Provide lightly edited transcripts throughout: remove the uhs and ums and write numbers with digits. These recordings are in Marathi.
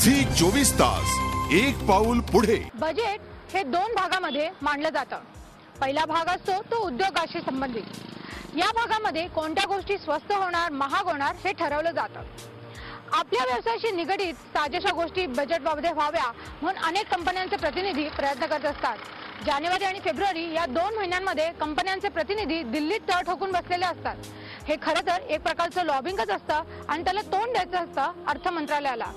झी 24 तास एक पाऊल पुढे। बजेट हे दोन भागामध्ये मांडलं जातं। पहिला भाग असतो तो उद्योगाशी संबंधित। या भागामध्ये कोणत्या गोष्टी स्वस्त होणार, महाग होणार हे ठरवलं जातं। आपल्या व्यवसायाशी निगडीत साजेशा गोष्टी बजेटमध्ये व्हाव्या म्हणून अनेक कंपन्यांचे प्रतिनिधी प्रयत्न करत असतात। जानेवारी आणि फेब्रुवारी या 2 महिन्यांमध्ये कंपन्यांचे प्रतिनिधी दिल्लीत तळ ठोकून बसलेले असतात। हे खरं तर एक प्रकारचं लॉबिंगच असतं आणि त्याला तोंड द्यायचं असतं अर्थ मंत्रालयाला।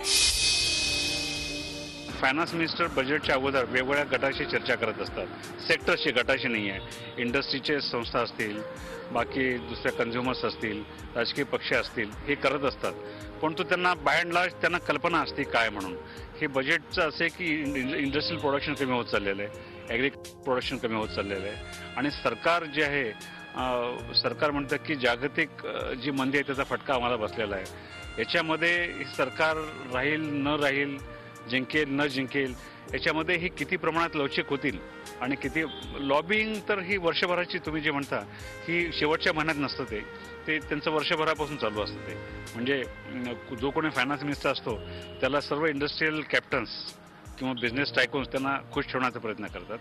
फायनान्स मिनिस्टर बजेटच्या अगोदर वेगवेगळ्या गटाशी चर्चा करत असतात। सेक्टरशी, गटाशी नाही आहे। इंडस्ट्रीचे संस्था असतील, बाकी दुसऱ्या कन्झ्युमर्स असतील, राजकीय पक्ष असतील, हे करत असतात। परंतु त्यांना बाय अँड लार्ज त्यांना कल्पना असते काय म्हणून। हे बजेटचं असे की इंडस्ट्रियल प्रोडक्शन कमी होत चाललेलं आहे, ॲग्रिकल्चर प्रोडक्शन कमी होत चाललेलं आहे आणि सरकार जे आहे सरकार म्हणतं की जागतिक जी मंदी आहे त्याचा फटका आम्हाला बसलेला आहे। याच्यामध्ये सरकार राहील न राहील, जिंकेल न जिंकेल, याच्यामध्ये ही किती प्रमाणात लवचिक होतील आणि किती लॉबिंग तर ही वर्षभराची तुम्ही जे म्हणता ही शेवटच्या महिन्यात नसतं। ते त्यांचं वर्षभरापासून चालू असतं। ते म्हणजे जो कोणी फायनान्स मिनिस्टर असतो त्याला सर्व इंडस्ट्रियल कॅप्टन्स किंवा बिझनेस टायकून्स त्यांना खुश ठेवण्याचा प्रयत्न करतात।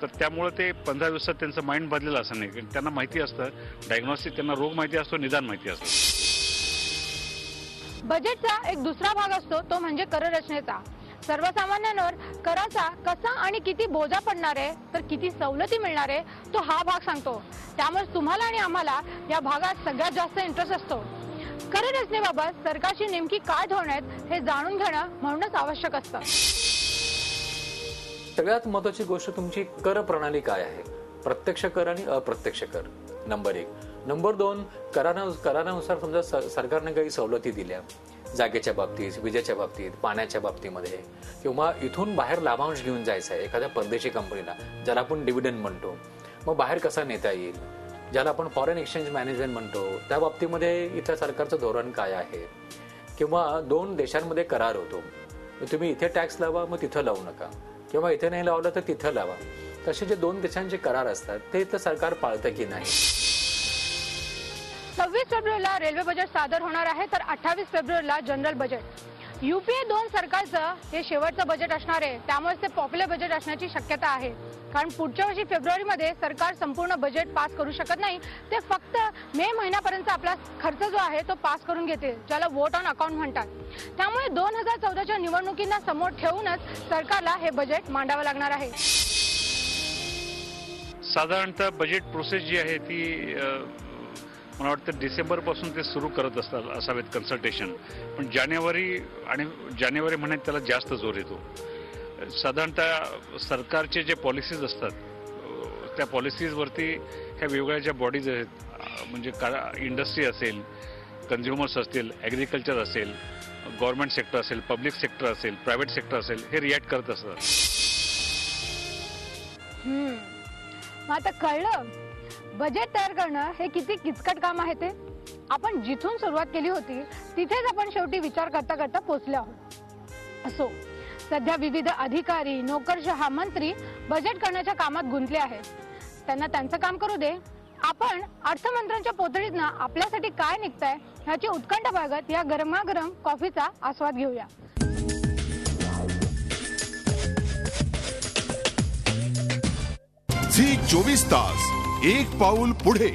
तर त्यामुळे ते 15 दिवसात त्यांचं माइंड बदलेलं असं नाही। त्यांना माहिती असतं डायग्नोस्टिक, त्यांना रोग माहिती असतो, निदान माहिती असतं। बजेटचा एक दुसरा भाग असतो तो म्हणजे कर रचनेचा। सर्वसामान्यांवर कराचा कसा आणि किती बोजा पडणार आहे, तर किती सवलती मिळणार आहे तो हा भाग सांगतो। त्यामुळे तुम्हाला आणि आम्हाला या भागात सगळ्यात जास्त इंटरेस्ट असतो। कर रचनेबाबत सरकारची नेमकी काय धोरणे आहेत हे जाणून घेणं म्हणूनच आवश्यक असतं। सगळ्यात महत्त्वाची गोष्ट तुमची कर प्रणाली काय आहे, प्रत्यक्ष कर आणि अप्रत्यक्ष कर, नंबर 1। नंबर 2, करानुसार समजा सरकारने काही सवलती दिल्या जागेच्या बाबतीत, विजेच्या बाबतीत, पाण्याच्या बाबतीमध्ये, किंवा इथून बाहेर लाभांश घेऊन जायचं आहे एखाद्या परदेशी कंपनीला, ज्याला आपण डिव्हिडंड म्हणतो, मग बाहेर कसा नेता येईल, ज्याला आपण फॉरेन एक्सचेंज मॅनेजमेंट म्हणतो, त्या बाबतीमध्ये इथं सरकारचं धोरण काय आहे, किंवा 2 देशांमध्ये करार होतो, तुम्ही इथे टॅक्स लावा मग तिथं लावू नका, किंवा इथे नाही लावलं तर तिथं लावा, तसे जे 2 देशांचे करार असतात ते इथलं सरकार पाळतं की नाही। 26 फेब्रुवारीला रेल्वे बजेट सादर होणार आहे, तर 28 फेब्रुवारीला जनरल बजेट। UPA 2 सरकारचं हे शेवटचं बजेट असणार आहे, त्यामुळे ते पॉप्युलर बजेट असण्याची शक्यता आहे। कारण पुढच्या वर्षी फेब्रुवारीमध्ये सरकार संपूर्ण बजेट पास करू शकत नाही, ते फक्त मे महिन्यापर्यंत आपला खर्च जो आहे तो पास करून घेते, ज्याला वोट ऑन अकाउंट म्हणतात। त्यामुळे 2014च्या निवडणुकींना समोर ठेवूनच सरकारला हे बजेट मांडावं लागणार आहे। साधारणतः बजेट प्रोसेस जी आहे ती मला वाटतं डिसेंबर पासून ते सुरू करत असावेत कन्सल्टेशन, पण जानेवारी महिन्यात त्याला जास्त जोर येतो। साधारणतः सरकारचे जे पॉलिसीज असतात त्या पॉलिसीजवरती ह्या वेगवेगळ्या ज्या बॉडीज आहेत, म्हणजे इंडस्ट्री असेल, कन्झ्युमर्स असतील, ॲग्रिकल्चर असेल, गव्हर्नमेंट सेक्टर असेल, पब्लिक सेक्टर असेल, प्रायव्हेट सेक्टर असेल, हे रिॲक्ट करत असतात। मग आता कळलं बजेट तयार करणं हे किती किचकट काम आहे ते। आपण जिथून सुरुवात केली होती तिथेच आपण शेवटी विचार करता करता पोहोचलो आहोत। असो, सध्या विविध अधिकारी, नोकरशहा, मंत्री बजेट करण्याच्या कामात गुंतले आहेत। त्यांना त्यांचं काम करू दे। आपण अर्थमंत्र्यांच्या पोतळीतनं आपल्यासाठी काय निघतंय ह्याची उत्कंठा बाळगत या गरमागरम कॉफीचा आस्वाद घेऊया। झी 24 तास एक पाऊल पुढे।